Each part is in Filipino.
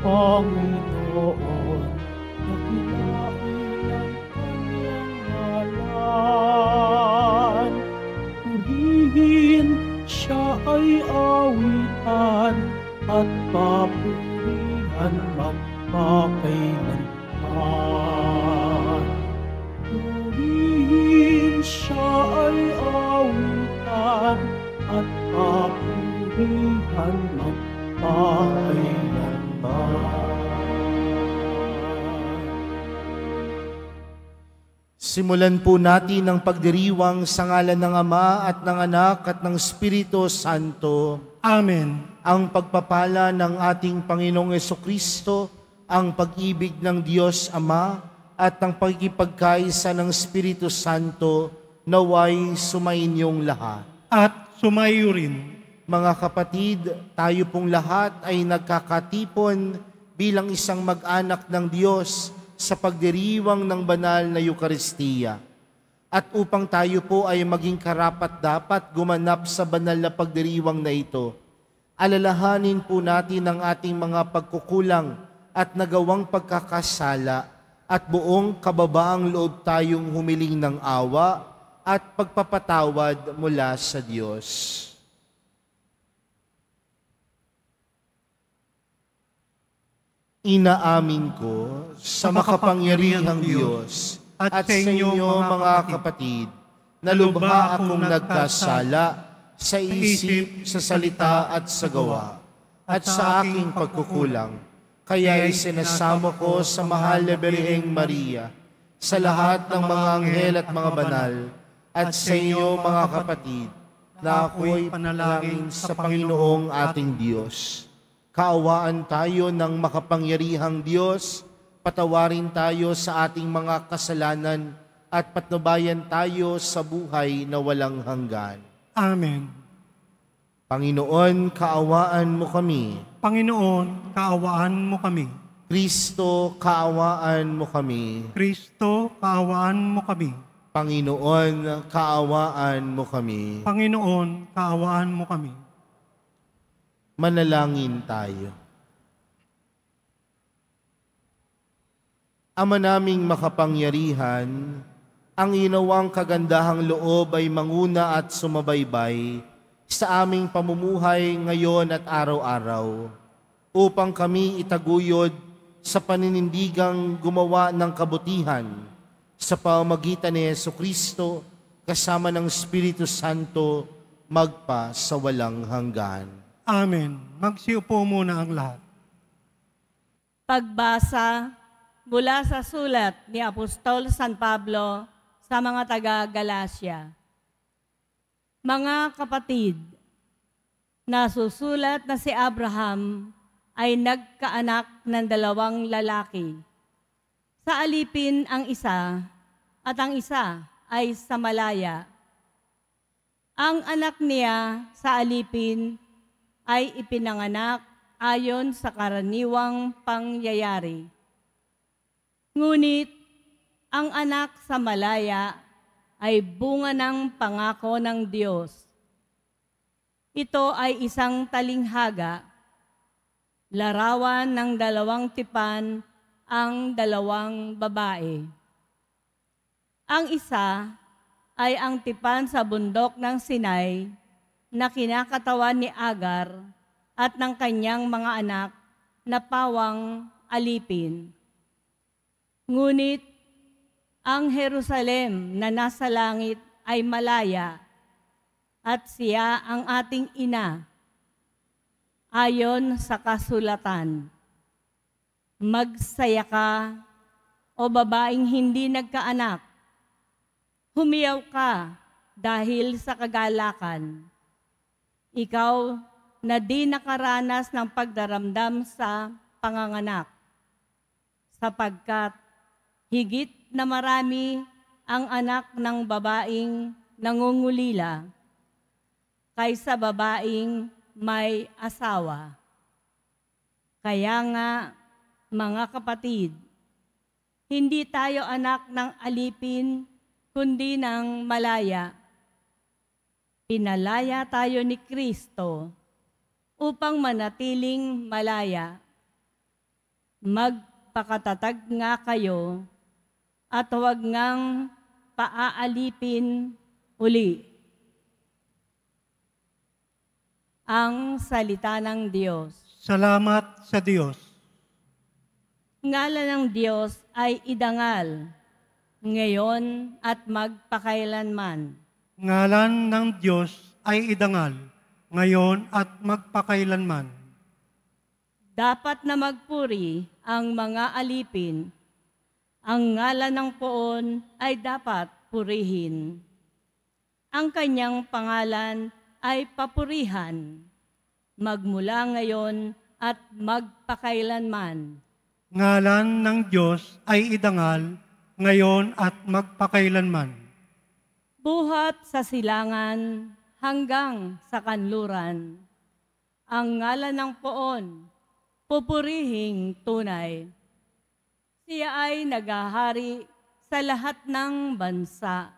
Panginoon, dakilain ang kanyang ngalan. Purihin siya ay awitan at papurihan magpakailanman. Purihin siya ay awitan at papurihan magpakailanman. Simulan po natin ang pagdiriwang sa ngalan ng Ama at ng Anak at ng Espiritu Santo. Amen. Ang pagpapala ng ating Panginoong Jesucristo, ang pag-ibig ng Diyos Ama at ang pagkipagkaisa ng Espiritu Santo naway sumainyong lahat. At sumayo rin. Mga kapatid, tayo pong lahat ay nagkakatipon bilang isang mag-anak ng Diyos sa pagdiriwang ng banal na Eukaristiya. At upang tayo po ay maging karapat-dapat gumanap sa banal na pagdiriwang na ito, alalahanin po natin ang ating mga pagkukulang at nagawang pagkakasala at buong kababaang loob tayong humiling ng awa at pagpapatawad mula sa Diyos. Inaamin ko sa makapangyarihang Diyos at sa inyo mga kapatid na lubha akong nagkasala sa isip, sa salita at sa gawa at sa aking pagkukulang. Kaya isinasamo ko sa mahal na Birheng Maria, sa lahat ng mga anghel at mga banal, at sa inyo mga kapatid, na ako'y panalangin sa Panginoong ating Diyos. Kaawaan tayo ng makapangyarihang Diyos, patawarin tayo sa ating mga kasalanan at patnubayan tayo sa buhay na walang hanggan. Amen. Panginoon, kaawaan mo kami. Panginoon, kaawaan mo kami. Kristo, kaawaan mo kami. Kristo, kaawaan mo kami. Panginoon, kaawaan mo kami. Panginoon, kaawaan mo kami. Manalangin tayo. Ama naming makapangyarihan, ang inawang kagandahang loob ay manguna at sumabaybay sa aming pamumuhay ngayon at araw-araw, upang kami itaguyod sa paninindigang gumawa ng kabutihan sa pamamagitan ni Jesucristo kasama ng Espiritu Santo magpa sa walang hanggan. Amen. Magsiupo muna ang lahat. Pagbasa mula sa sulat ni Apostol San Pablo sa mga taga-Galacia. Mga kapatid, nasusulat na si Abraham ay nagkaanak ng 2 lalaki. Sa alipin ang isa at ang isa ay sa malaya. Ang anak niya sa alipin ay ipinanganak ayon sa karaniwang pangyayari. Ngunit ang anak sa malaya ay bunga ng pangako ng Diyos. Ito ay isang talinghaga, larawan ng 2 tipan ang 2 babae. Ang isa ay ang tipan sa bundok ng Sinai na kinakatawan ni Agar at ng kanyang mga anak na pawang alipin. Ngunit ang Jerusalem na nasa langit ay malaya at siya ang ating ina. Ayon sa kasulatan, magsaya ka, o babaeng hindi nagkaanak. Humiyaw ka dahil sa kagalakan. Ikaw na di nakaranas ng pagdaramdam sa panganganak, sapagkat higit na marami ang anak ng babaeng nangungulila kaysa babaeng may asawa. Kaya nga, mga kapatid, hindi tayo anak ng alipin, kundi ng malaya. Pinalaya tayo ni Kristo upang manatiling malaya. Magpakatatag nga kayo at huwag ngang paaalipin uli. Ang salita ng Diyos. Salamat sa Diyos. Ngalan ng Diyos ay idangal, ngayon at magpakailanman. Ngalan ng Diyos ay idangal, ngayon at magpakailanman. Dapat na magpuri ang mga alipin. Ang ngalan ng poon ay dapat purihin. Ang kanyang pangalan ay papurihan, magmula ngayon at magpakailanman. Ngalan ng Diyos ay idangal, ngayon at magpakailanman. Buhat sa silangan hanggang sa kanluran. Ang ngalan ng poon, pupurihing tunay. Siya ay naghahari sa lahat ng bansa.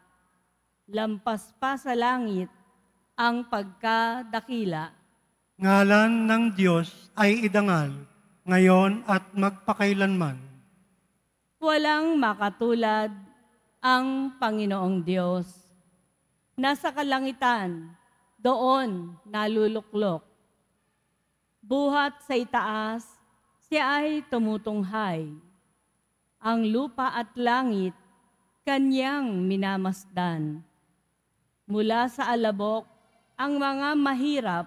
Lampas pa sa langit ang pagkadakila. Ngalan ng Diyos ay idangal, ngayon at magpakailanman. Walang makatulad ang Panginoong Diyos. Nasa kalangitan, doon naluluklok. Buhat sa itaas, siya ay tumutunghay. Ang lupa at langit, kanyang minamasdan. Mula sa alabok, ang mga mahirap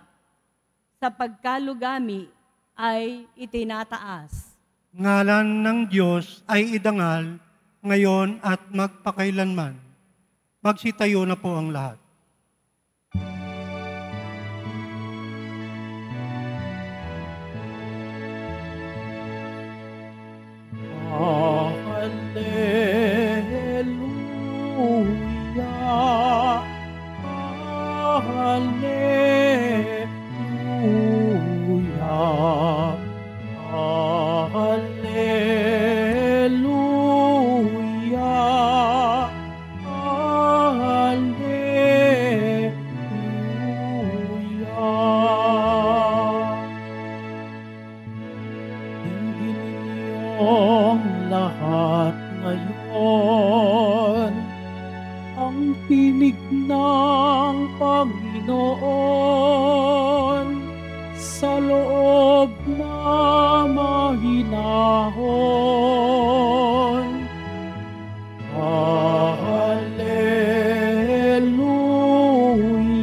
sa pagkalugami ay itinataas. Ngalan ng Diyos ay idangal, ngayon at magpakailanman. Magsitayo na po ang lahat. Hallelujah, Hallelujah, Hallelujah, Hallelujah. Hindi ninyong lahat ngayon ang tinig ng Panginoon sa loob na mahinahon.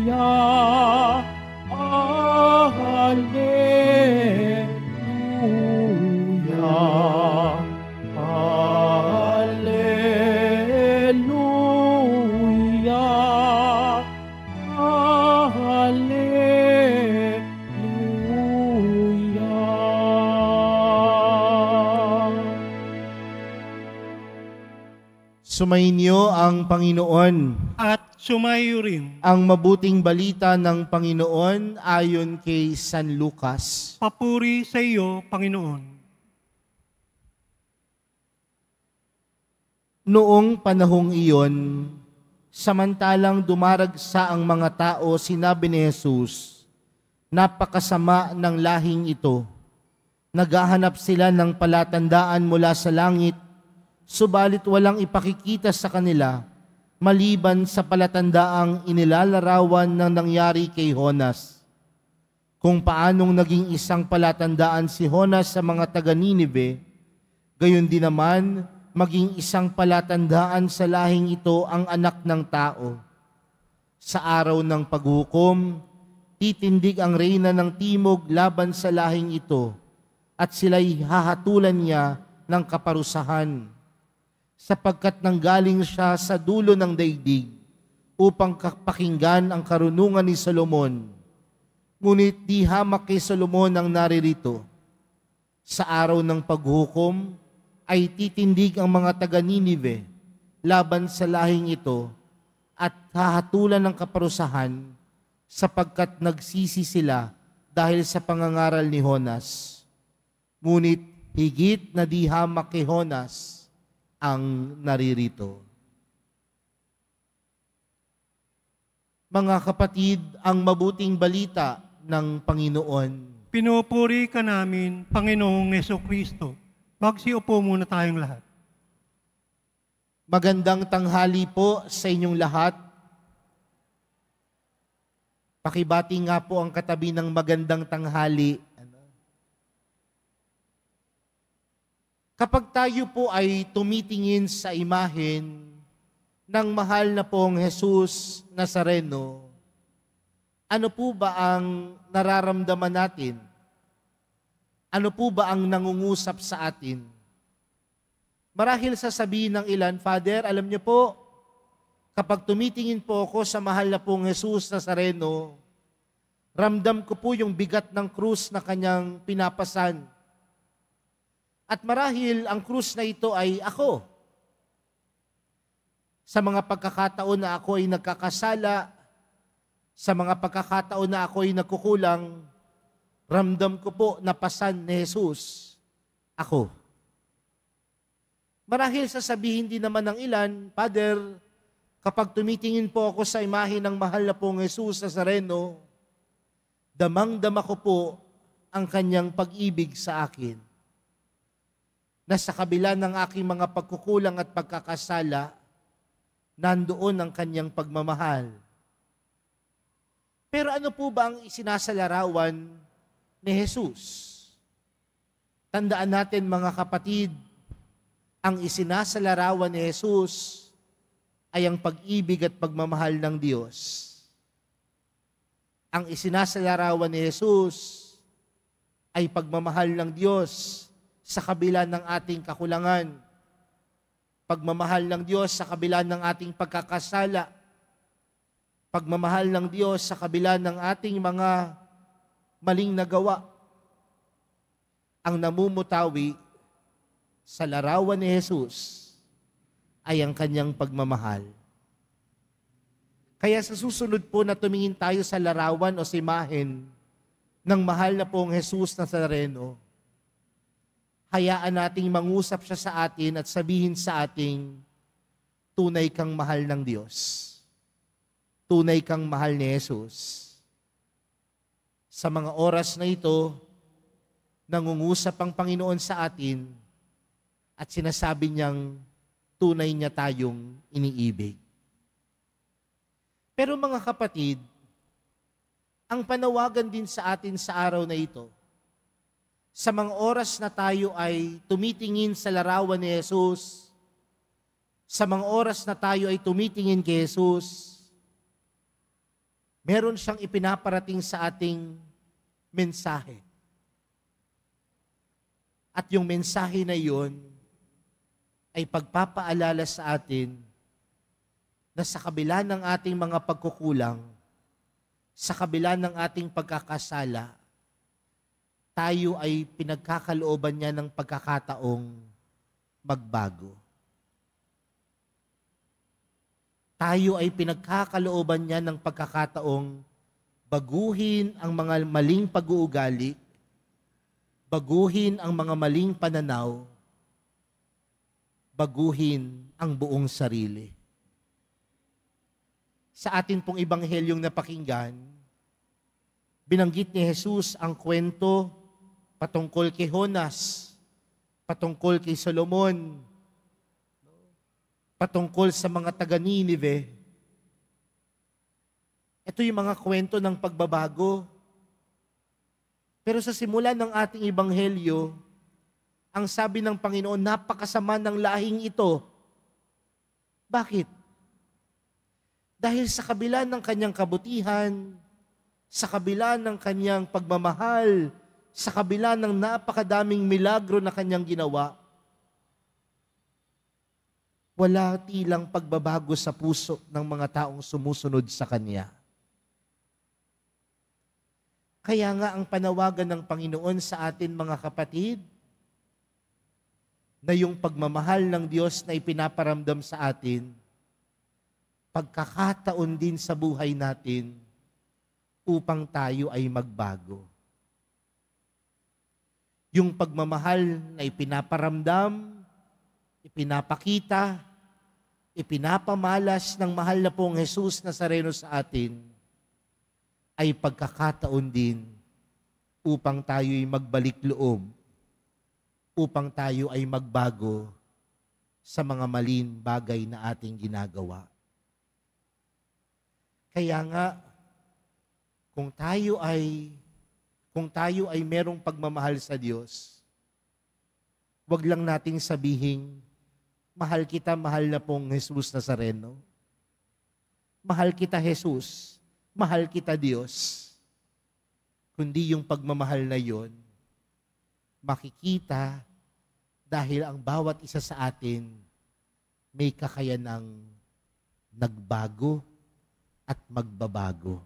Hallelujah, Hallelujah, Hallelujah, Hallelujah. Sumainyo ang Panginoon. At sumayo rin, Ang mabuting balita ng Panginoon ayon kay San Lucas. papuri sa iyo, Panginoon. Noong panahong iyon, samantalang dumaragsa ang mga tao, sinabi ni Jesus, napakasama ng lahing ito. Naghahanap sila ng palatandaan mula sa langit, subalit walang ipakikita sa kanila, maliban sa palatandaang inilalarawan ng nangyari kay Jonas. Kung paanong naging isang palatandaan si Jonas sa mga taga-Ninive, gayon din naman maging isang palatandaan sa lahing ito ang anak ng tao. Sa araw ng paghukom, titindig ang reyna ng timog laban sa lahing ito, at sila'y hahatulan niya ng kaparusahan, sapagkat nanggaling siya sa dulo ng daigdig upang pakinggan ang karunungan ni Solomon. Ngunit di hamak kay Solomon ang naririto. Sa araw ng paghukom ay titindig ang mga taga-Ninive laban sa lahing ito at hahatulan ng kaparusahan sapagkat nagsisi sila dahil sa pangangaral ni Jonas. Ngunit higit na di hamak kay Jonas ang naririto. Mga kapatid, ang mabuting balita ng Panginoon. Pinupuri ka namin, Panginoong Hesukristo. Magsiupo muna tayong lahat. Magandang tanghali po sa inyong lahat. Pakibati nga po ang katabi ng magandang tanghali. Kapag tayo po ay tumitingin sa imahen ng mahal na pong Jesus Nazareno, ano po ba ang nararamdaman natin? Ano po ba ang nangungusap sa atin? Marahil sasabihin ng ilan, Father, alam niyo po, kapag tumitingin po ako sa mahal na pong Jesus Nazareno, ramdam ko po yung bigat ng krus na kanyang pinapasan. At marahil ang krus na ito ay ako. Sa mga pagkakataon na ako ay nagkakasala, sa mga pagkakataon na ako ay nagkukulang, ramdam ko po na pasan ni Jesus, ako. Marahil sasabihin din naman ng ilan, Father, kapag tumitingin po ako sa imahe ng mahal na pong Jesus Nazareno, damang-dama ko po ang kanyang pag-ibig sa akin. Na sa kabila ng aking mga pagkukulang at pagkakasala, nandoon ang kanyang pagmamahal. Pero ano po ba ang isinasalarawan ni Jesus? Tandaan natin mga kapatid, ang isinasalarawan ni Jesus ay ang pag-ibig at pagmamahal ng Diyos. Ang isinasalarawan ni Jesus ay pagmamahal ng Diyos sa kabila ng ating kakulangan. Pagmamahal ng Diyos sa kabila ng ating pagkakasala. Pagmamahal ng Diyos sa kabila ng ating mga maling nagawa. Ang namumutawi sa larawan ni Jesus ay ang kanyang pagmamahal. Kaya sa susunod po na tumingin tayo sa larawan o simahin ng mahal na pong Jesus Nazareno, hayaan nating mangusap siya sa atin at sabihin sa ating, tunay kang mahal ng Diyos. Tunay kang mahal ni Jesus. Sa mga oras na ito, nangungusap ang Panginoon sa atin at sinasabi niyang tunay niya tayong iniibig. Pero mga kapatid, ang panawagan din sa atin sa araw na ito, sa mga oras na tayo ay tumitingin sa larawan ni Jesus, sa mga oras na tayo ay tumitingin kay Jesus, meron siyang ipinaparating sa ating mensahe. At yung mensahe na yun ay pagpapaalala sa atin na sa kabila ng ating mga pagkukulang, sa kabila ng ating pagkakasala, tayo ay pinagkakalooban niya ng pagkakataong magbago. Tayo ay pinagkakalooban niya ng pagkakataong baguhin ang mga maling pag-uugali, baguhin ang mga maling pananaw, baguhin ang buong sarili. Sa atin pong ibanghelyong napakinggan, binanggit ni Jesus ang kwento patungkol kay Jonas, patungkol kay Solomon, patungkol sa mga taga-Ninive. Ito yung mga kwento ng pagbabago. Pero sa simula ng ating ibanghelyo, ang sabi ng Panginoon, napakasama ng lahing ito. Bakit? Dahil sa kabila ng kanyang kabutihan, sa kabila ng kanyang pagmamahal, sa kabila ng napakadaming milagro na kanyang ginawa, wala tilang pagbabago sa puso ng mga taong sumusunod sa Kanya. Kaya nga ang panawagan ng Panginoon sa atin mga kapatid, na yung pagmamahal ng Diyos na ipinaparamdam sa atin, pagkakataon din sa buhay natin upang tayo ay magbago. Yung pagmamahal na ipinaparamdam, ipinapakita, ipinapamalas ng mahal na pong Jesus Nazareno sa atin, ay pagkakataon din upang tayo'y magbalik loob, upang tayo ay magbago sa mga maling bagay na ating ginagawa. Kaya nga, kung tayo ay merong pagmamahal sa Diyos, wag lang nating sabihin, mahal kita, mahal na pong Jesus Nazareno. Mahal kita, Jesus. Mahal kita, Diyos. Kundi yung pagmamahal na yon, makikita dahil ang bawat isa sa atin may kakayanang nagbago at magbabago.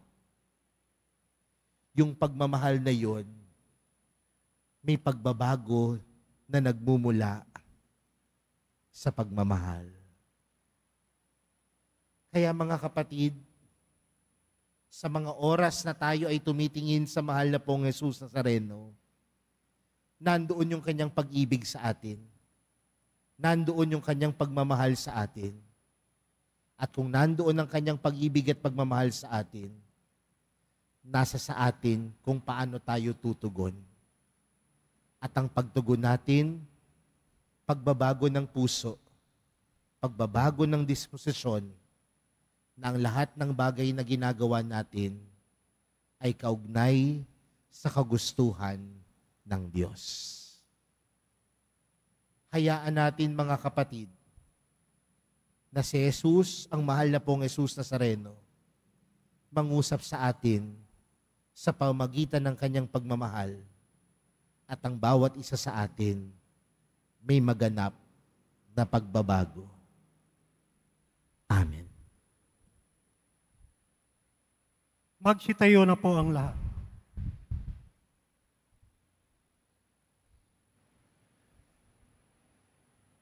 Yung pagmamahal na yon, may pagbabago na nagmumula sa pagmamahal. Kaya mga kapatid, sa mga oras na tayo ay tumitingin sa mahal na pong Jesus Nazareno, nandoon yung kanyang pag-ibig sa atin. Nandoon yung kanyang pagmamahal sa atin. At kung nandoon ang kanyang pag-ibig at pagmamahal sa atin, nasa sa atin kung paano tayo tutugon. At ang pagtugon natin, pagbabago ng puso, pagbabago ng disposisyon, na ang lahat ng bagay na ginagawa natin ay kaugnay sa kagustuhan ng Diyos. Hayaan natin mga kapatid na si Jesus, ang mahal na pong Jesus Nazareno, mangusap sa atin sa pamagitan ng kanyang pagmamahal at ang bawat isa sa atin may maganap na pagbabago. Amen. Magsitayo na po ang lahat.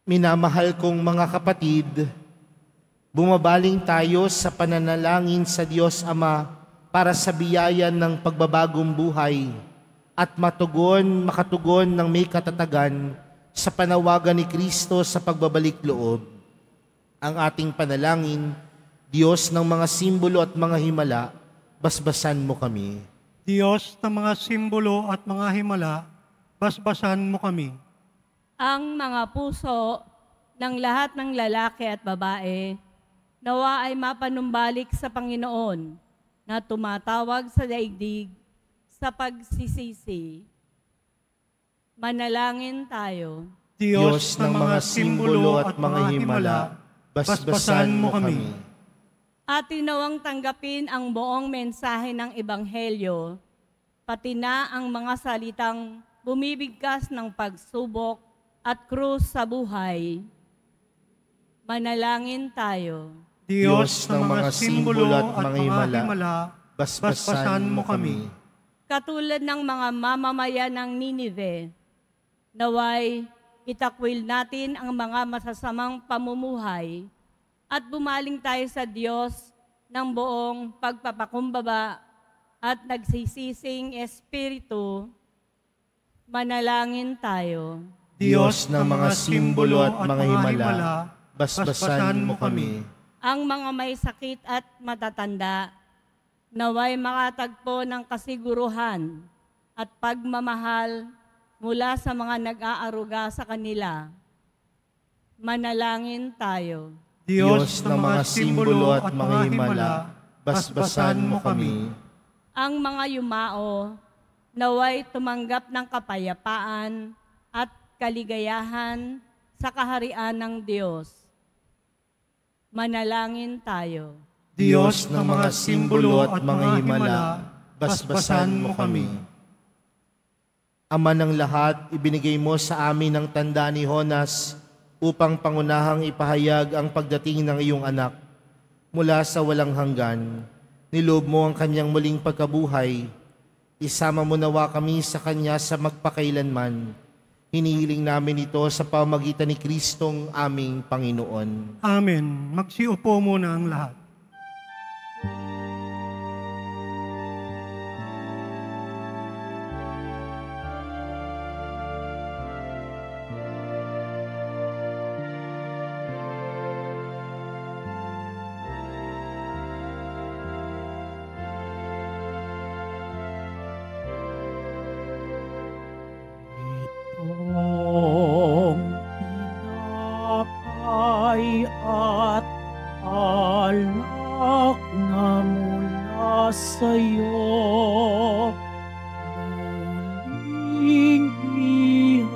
Minamahal kong mga kapatid, bumabaling tayo sa pananalangin sa Diyos Ama para sa biyaya ng pagbabagong buhay at makatugon ng may katatagan sa panawagan ni Kristo sa pagbabalik loob. Ang ating panalangin, Diyos ng mga simbolo at mga himala, basbasan mo kami. Diyos ng mga simbolo at mga himala, basbasan mo kami. Ang mga puso ng lahat ng lalaki at babae, nawa ay mapanumbalik sa Panginoon na tumatawag sa daigdig sa pagsisisi. Manalangin tayo. Diyos ng mga simbolo at mga himala, basbasan mo kami. Atin nawang tanggapin ang buong mensahe ng Ebanghelyo, pati na ang mga salitang bumibigkas ng pagsubok at krus sa buhay. Manalangin tayo. Diyos ng mga simbolo at mga himala, basbasan mo kami. Katulad ng mga mamamayan ng Ninive, naway itakwil natin ang mga masasamang pamumuhay at bumaling tayo sa Diyos ng buong pagpapakumbaba at nagsisising espiritu. Manalangin tayo. Diyos ng mga simbolo at mga himala, basbasan mo kami. Ang mga may sakit at matatanda, naway makatagpo ng kasiguruhan at pagmamahal mula sa mga nag-aaruga sa kanila. Manalangin tayo. Diyos ng mga simbolo at mga himala, basbasan mo kami. Ang mga yumao, naway tumanggap ng kapayapaan at kaligayahan sa kaharian ng Diyos. Manalangin tayo. Diyos ng mga simbolo at mga himala, basbasan mo kami. Ama ng lahat, ibinigay mo sa amin ang tanda ni Jonas upang pangunahang ipahayag ang pagdating ng iyong anak. Mula sa walang hanggan, nilob mo ang kanyang muling pagkabuhay. Isama mo nawa kami sa kanya sa magpakailanman. Hinihiling namin ito sa pamagitan ni Kristong aming Panginoon. Amen. Magsiupo muna ang lahat. sa'yo muling ihahain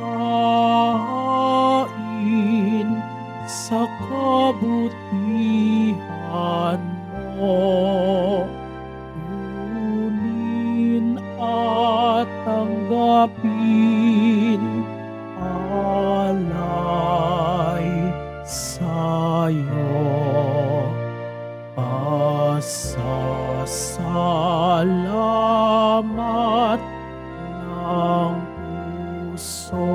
sa kabutihan mo. Kunin at tanggapin alay sa'yo. Pasasalamat ng puso.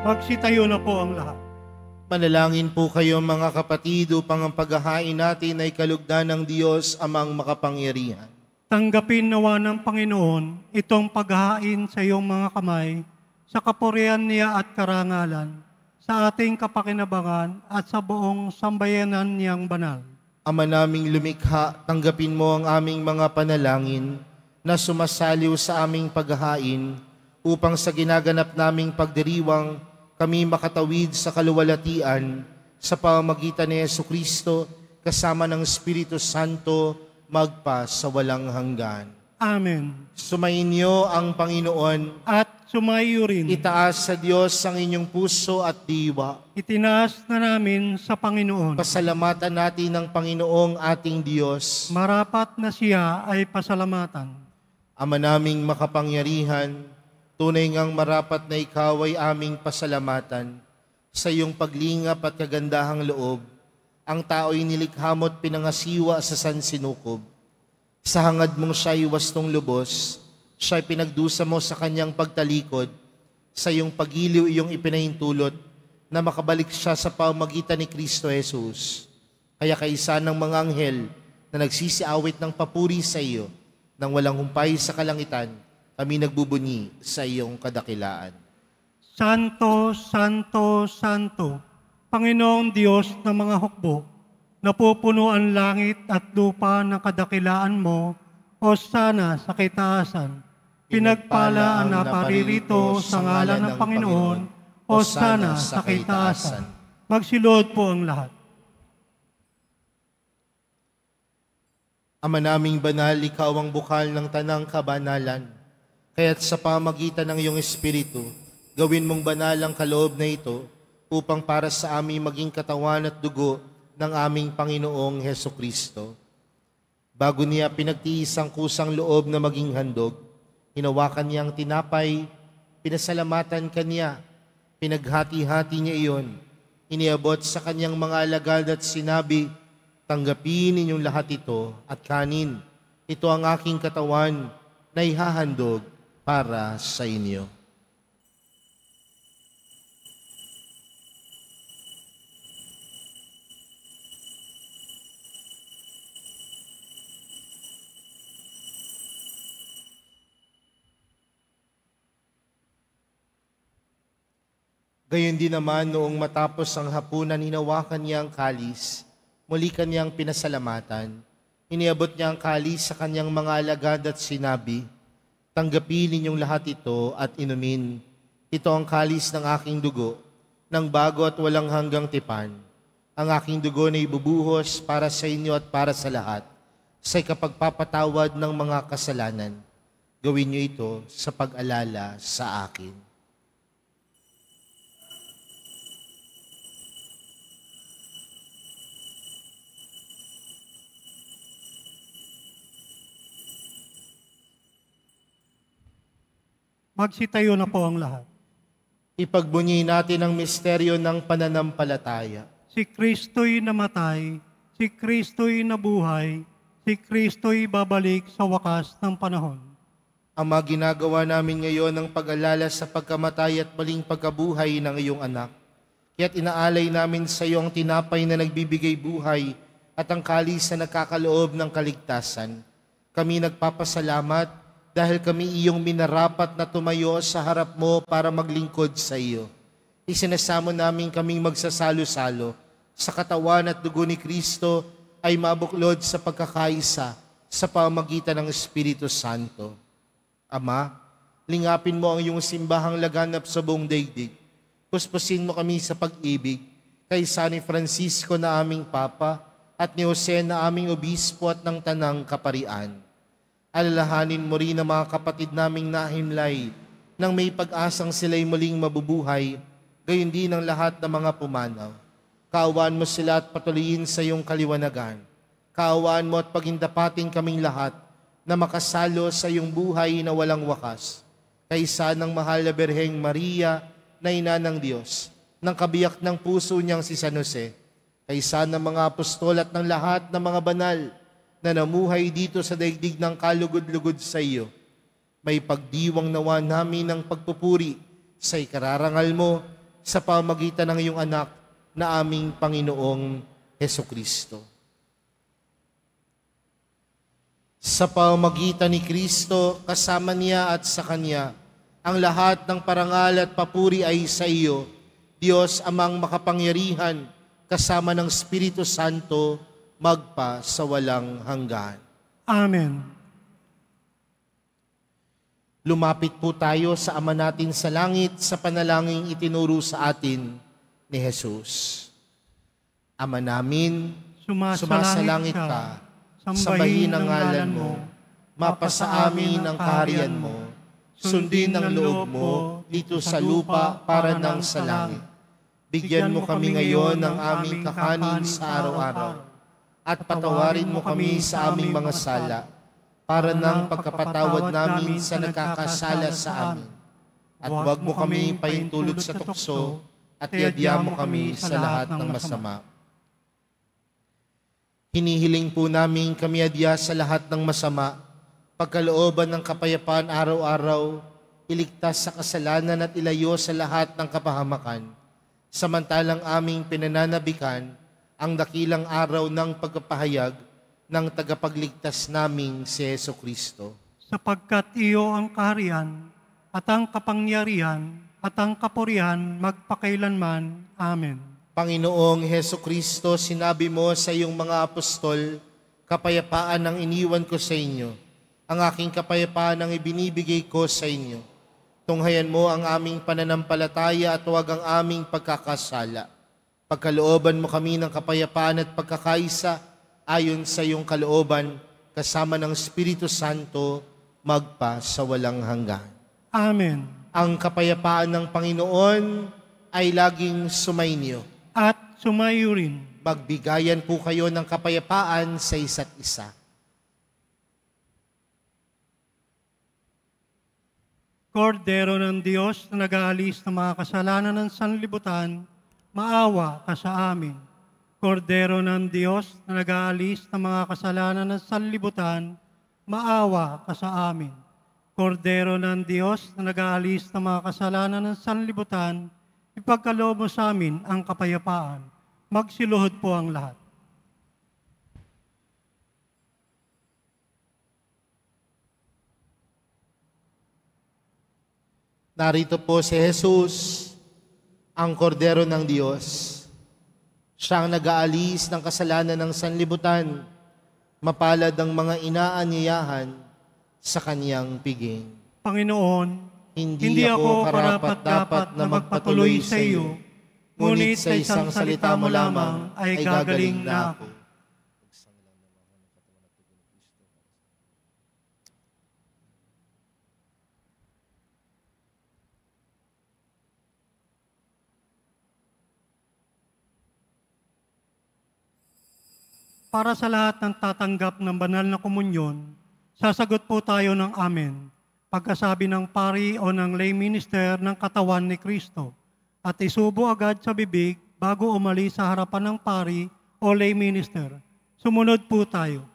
Magsitayo na po ang lahat. Manalangin po kayo mga kapatid upang ang paghahain natin ay kalugdan ng Diyos amang makapangyarihan. Tanggapin nawa ng Panginoon itong paghahain sa iyong mga kamay sa kapurihan niya at karangalan, sa ating kapakinabangan at sa buong sambayanan niyang banal. Ama naming lumikha, tanggapin mo ang aming mga panalangin na sumasaliw sa aming paghahain upang sa ginaganap naming pagdiriwang kami makatawid sa kaluwalhatian sa pamamagitan ni Jesucristo kasama ng Espiritu Santo magpa sa walang hanggan. Amen. Sumainyo ang Panginoon. At sumayo rin. Itaas sa Diyos ang inyong puso at diwa. Itinaas na namin sa Panginoon. Pasalamatan natin ang Panginoong ating Diyos. Marapat na siya ay pasalamatan. Ama naming makapangyarihan, tunay ngang marapat na ikaw ay aming pasalamatan. Sa iyong paglingap at kagandahang loob, ang tao'y nilikha mo't pinangasiwa sa sansinukob. Sa hangad mong siya'y wastong lubos, siya'y pinagdusa mo sa kanyang pagtalikod. Sa iyong pagiliw iyong ipinahintulot na makabalik siya sa pamamagitan ni Kristo Jesus. Kaya kaisa ng mga anghel na nagsisiawit ng papuri sa iyo, nang walang humpay sa kalangitan, kami nagbubunyi sa iyong kadakilaan. Santo, Santo, Santo, Panginoong Diyos ng mga hukbo, napupuno ang langit at lupa ng kadakilaan mo, Hosana sa kitaasan. Pinagpala ang naparirito sa ngalan ng Panginoon, Hosana sa kitaasan. Magsilod po ang lahat. Ama naming banal, ikaw ang bukal ng tanang kabanalan. Kaya't sa pamagitan ng iyong Espiritu, gawin mong banal ang kaloob na ito upang para sa aming maging katawan at dugo ng aming Panginoong Hesukristo. Bago niya pinagtiis ang kusang loob na maging handog, hinawakan niya ang tinapay, pinasalamatan kanya, pinaghati-hati niya iyon, iniabot sa kanyang mga alagad at sinabi, tanggapin ninyong lahat ito at kanin. Ito ang aking katawan na ihahandog para sa inyo. Gayon din naman noong matapos ang hapunan, hinawakan niya ang kalis, muli kanyang pinasalamatan. Iniabot niya ang kalis sa kanyang mga alagad at sinabi, tanggapin ninyong lahat ito at inumin. Ito ang kalis ng aking dugo, ng bago at walang hanggang tipan. Ang aking dugo na ibubuhos para sa inyo at para sa lahat, sa ikapagpapatawad ng mga kasalanan. Gawin niyo ito sa pag-alala sa akin. Magsitayo na po ang lahat. Ipagbunyi natin ang misteryo ng pananampalataya. Si Kristo'y namatay, si Kristo'y nabuhay, si Kristo'y babalik sa wakas ng panahon. Ama, ginagawa namin ngayon ang pag-alala sa pagkamatay at maling pagkabuhay ng iyong anak. Kaya't inaalay namin sa iyo ang tinapay na nagbibigay buhay at ang kalis na nagkakaloob ng kaligtasan. Kami nagpapasalamat dahil kami iyong minarapat na tumayo sa harap mo para maglingkod sa iyo. Isinasamo namin kaming magsasalo-salo sa katawan at dugo ni Kristo ay mabuklod sa pagkakaisa sa pamamagitan ng Espiritu Santo. Ama, lingapin mo ang iyong simbahang laganap sa buong daigdig. Puspusin mo kami sa pag-ibig. kay San Francisco na aming Papa, at ni Jose na aming Obispo at ng Tanang Kaparian. Alalahanin mo rin ang mga kapatid naming nahimlay, nang may pag-asang sila'y muling mabubuhay, gayon din ang lahat ng mga pumanaw. Kaawaan mo sila at patuloyin sa iyong kaliwanagan. Kaawaan mo at pagindapating kaming lahat na makasalo sa iyong buhay na walang wakas. Kaysa ng mahal na Birheng Maria na ina ng Diyos, ng kabiyak ng puso niyang si San Jose, kaysa ng mga apostol at ng lahat ng mga banal na namuhay dito sa daigdig ng kalugod-lugod sa iyo, may pagdiwang nawa namin ng pagpupuri sa ikararangal mo sa pamagitan ng iyong anak na aming Panginoong Hesukristo. Sa pamagitan ni Kristo, kasama niya at sa Kanya, ang lahat ng parangal at papuri ay sa iyo, Diyos amang makapangyarihan, kasama ng Espiritu Santo, magpa sa walang hanggan. Amen. Lumapit po tayo sa Ama natin sa langit sa panalangin itinuro sa atin ni Jesus. Ama namin, sumasalangit ka, sambahin ang ngalan mo, mapasa amin ang kaharian mo, sundin ang loob mo dito sa lupa para nang sa langit. Bigyan mo kami ngayon ng aming kakanin sa araw-araw, at patawarin mo kami sa aming mga sala, para ng pagkapatawad namin sa nagkakasala sa amin. At huwag mo kami paintulot sa tukso, at iadya mo kami sa lahat ng masama. Hinihiling po namin kami adya sa lahat ng masama, pagkalooban ng kapayapaan araw-araw, iligtas sa kasalanan at ilayo sa lahat ng kapahamakan, samantalang aming pinananabikan ang dakilang araw ng pagpapahayag ng tagapagligtas naming si Jesucristo. Sapagkat iyo ang kaharian at ang kapangyarihan at ang kapurihan magpakailanman. Amen. Panginoong Jesucristo, sinabi mo sa iyong mga apostol, kapayapaan ang iniwan ko sa inyo. Ang aking kapayapaan ang ibinibigay ko sa inyo. Tunghayan mo ang aming pananampalataya at huwag ang aming pagkakasala. Pagkalooban mo kami ng kapayapaan at pagkakaisa ayon sa iyong kalooban, kasama ng Espiritu Santo, magpa sa walang hanggan. Amen. Ang kapayapaan ng Panginoon ay laging sumainyo. At sumayo rin. Magbigayan po kayo ng kapayapaan sa isa't isa. Kordero ng Diyos na nag-aalis ng mga kasalanan ng sanlibutan, maawa ka sa amin. Kordero ng Diyos na nag-aalis ng mga kasalanan ng sanlibutan, maawa ka sa amin. Kordero ng Diyos na nag-aalis ng mga kasalanan ng sanlibutan, ipagkaloob mo sa amin ang kapayapaan. Magsiluhod po ang lahat. Narito po si Jesus, ang Kordero ng Diyos. Siya ang nag-aalis ng kasalanan ng sanlibutan. Mapalad ang mga inaanyayahan sa kaniyang piging. Panginoon, Hindi ako karapat-dapat na magpatuloy sa iyo, ngunit sa isang salita mo lamang ay gagaling na ako. Para sa lahat ng tatanggap ng banal na komunyon, sasagot po tayo ng Amen, pagkasabi ng pari o ng lay minister ng katawan ni Kristo, at isubo agad sa bibig bago umalis sa harapan ng pari o lay minister. Sumunod po tayo.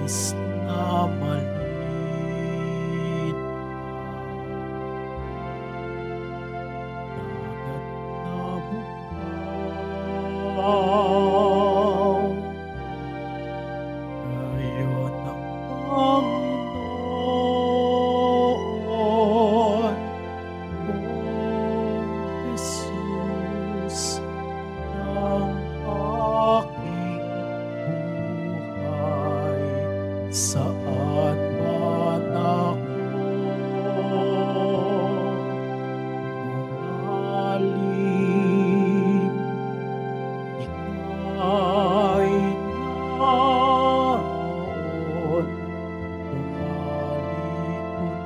Diyos na maliit, dagat na bukaw, gayon ang Panginoon, O Jesus, ng aking buhay, saan man ako bumaling, ika'y naroon, tumalikod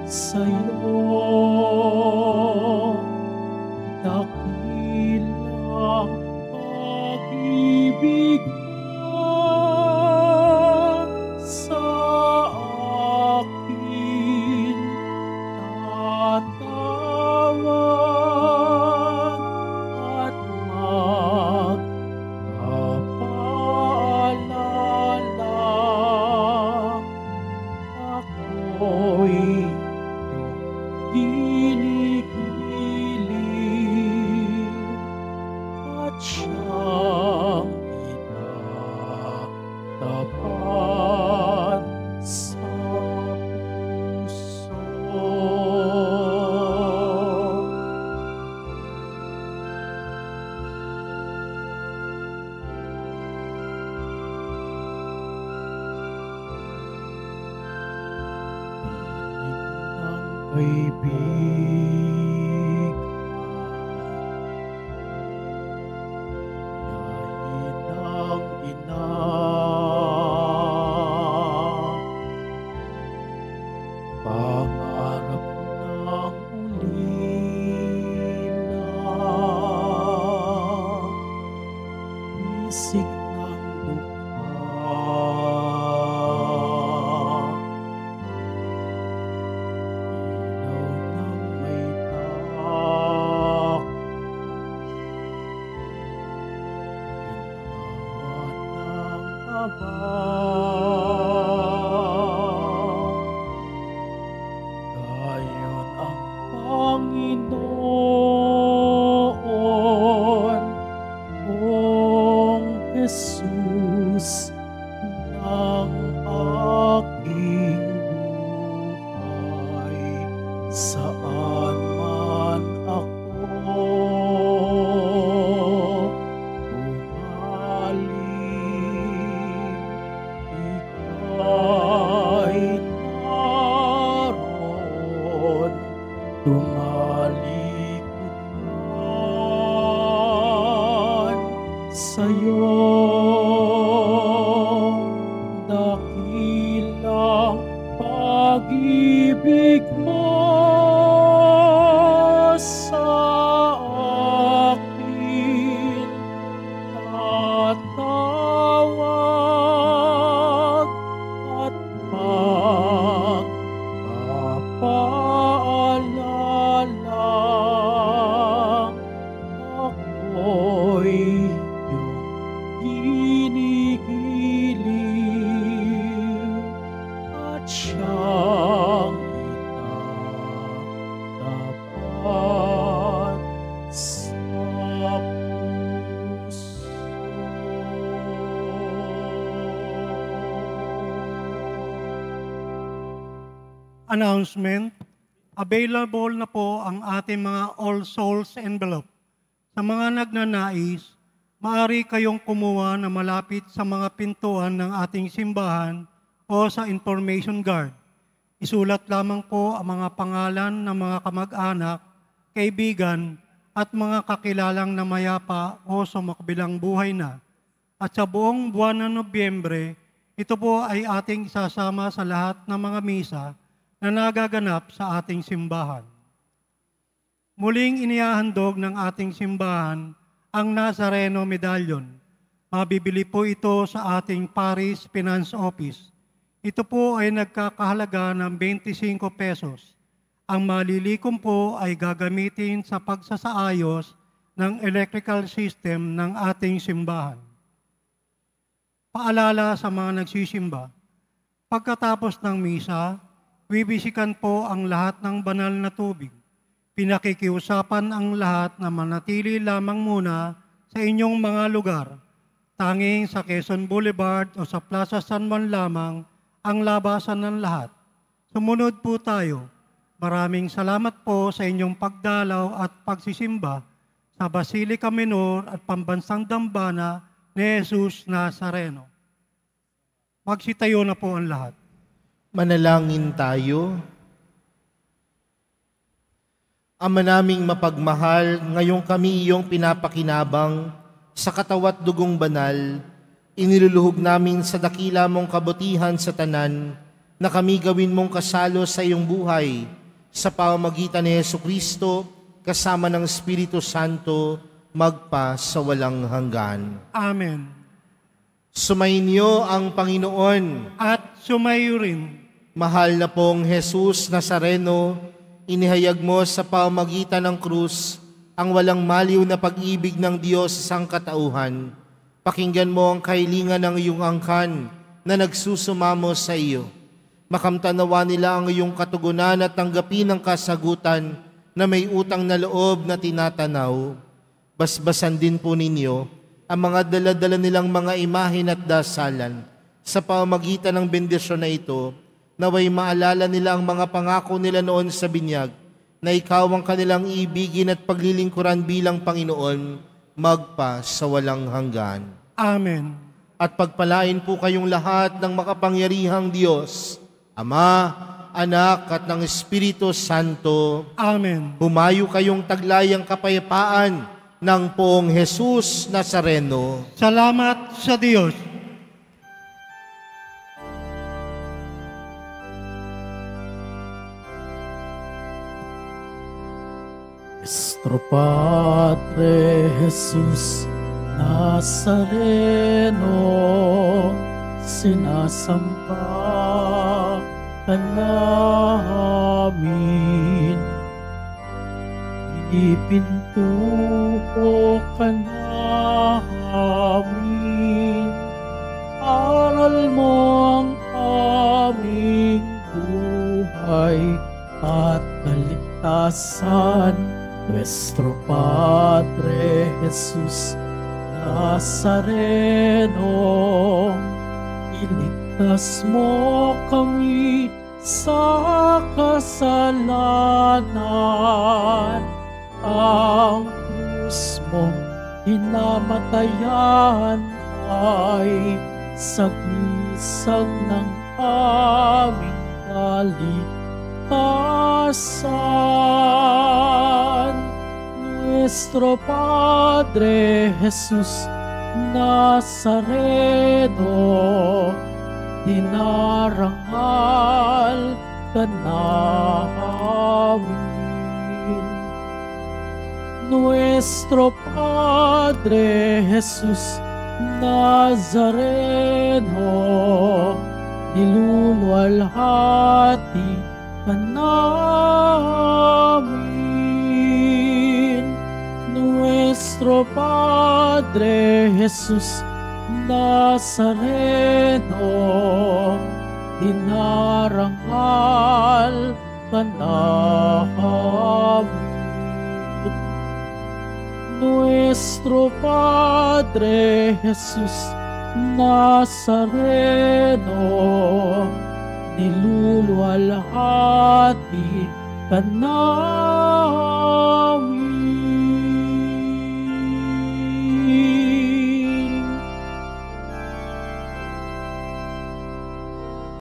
sa'yo. Dakilang pag-ibig mo sa akin, tatawag at magpapaalala. Ako'y iyong ginigiling at siyang itatapat sa puso. Piling ng kaibigan, yayin ng ina, pangarap ng ulila, bisig ng dukha, ilaw ng may takot, ginawa ng Aba, gayon ang Panginoon, Ong Jesus, ng aking buhay, saan man ako bumaling, ika'y naroon, tumalikod sa'yo. Dakilang pag-ibig mo sa akin, tatawag at magpapaalala. Ako'y iyong ginigiling at siyang itatapat sa puso. Announcement, available na po ang ating mga All Souls envelope. Sa mga nagnanais, maaari kayong kumuha na malapit sa mga pintuan ng ating simbahan o sa information guard. Isulat lamang po ang mga pangalan ng mga kamag-anak, kaibigan, at mga kakilalang na mayapa o sumakbilang buhay na. At sa buong buwan ng Nobyembre, ito po ay ating isasama sa lahat ng mga misa na nagaganap sa ating simbahan. Muling inihahandog ng ating simbahan ang Nazareno Medallion. Mabibili po ito sa ating Parish Finance Office. Ito po ay nagkakahalaga ng 25 pesos. Ang malilikom po ay gagamitin sa pagsasaayos ng electrical system ng ating simbahan. Paalala sa mga nagsisimba. Pagkatapos ng misa, bibisikan po ang lahat ng banal na tubig. Pinakikiusapan ang lahat na manatili lamang muna sa inyong mga lugar. Tanging sa Quezon Boulevard o sa Plaza San Juan lamang ang labasan ng lahat. Sumunod po tayo. Maraming salamat po sa inyong pagdalaw at pagsisimba sa Basilica Minor at Pambansang Dambana ni Jesus Nazareno. Magsitayo na po ang lahat. Manalangin tayo. Ama naming mapagmahal, ngayong kami iyong pinapakinabang sa katawat dugong banal, iniluluhog namin sa dakila mong kabutihan sa tanan na kami gawin mong kasalo sa iyong buhay sa pamamagitan ni Jesucristo kasama ng Espiritu Santo magpa sa walang hanggan. Amen. Sumainyo ang Panginoon. At sumayo rin. Mahal na pong Jesus Nazareno, inihayag mo sa pamamagitan ng krus ang walang maliw na pag-ibig ng Diyos sa sangkatauhan. Pakinggan mo ang kahilingan ng iyong angkan na nagsusumamo sa iyo. Makamtanawa nila ang iyong katugunan at tanggapin ang kasagutan na may utang na loob na tinatanaw. Basbasan din po ninyo ang mga dala-dala nilang mga imahin at dasalan. Sa pamamagitan ng bendisyon na ito, naway maalala nila ang mga pangako nila noon sa binyag, na ikaw ang kanilang ibigin at paglilingkuran bilang Panginoon, magpa sa walang hanggan. Amen. At pagpalain po kayong lahat ng makapangyarihang Diyos, Ama, Anak at ng Espiritu Santo. Amen. Humayo kayong taglayang kapayapaan ng Poong Jesus Nazareno. Salamat sa Diyos. Nuestro Padre Jesus Nazareno, sinasamba ka namin. Ipintuho ka namin, aral mo ang aming buhay at kaligtasan. Nuestro Padre Jesus Nazareno, iligtas mo kami sa kasalanan. Ang krus mong hinamatayan ay sagisag ng aming kaligtasan. Nuestro Padre Jesus Nazareno, dinarangal ka namin. Nuestro Padre Jesus Nazareno, niluluwalhati ka namin. Nuestro Padre Jesus Nazareno, dinarangal ka namin. Nuestro Padre Jesus Nazareno, niluluwalhati ka namin.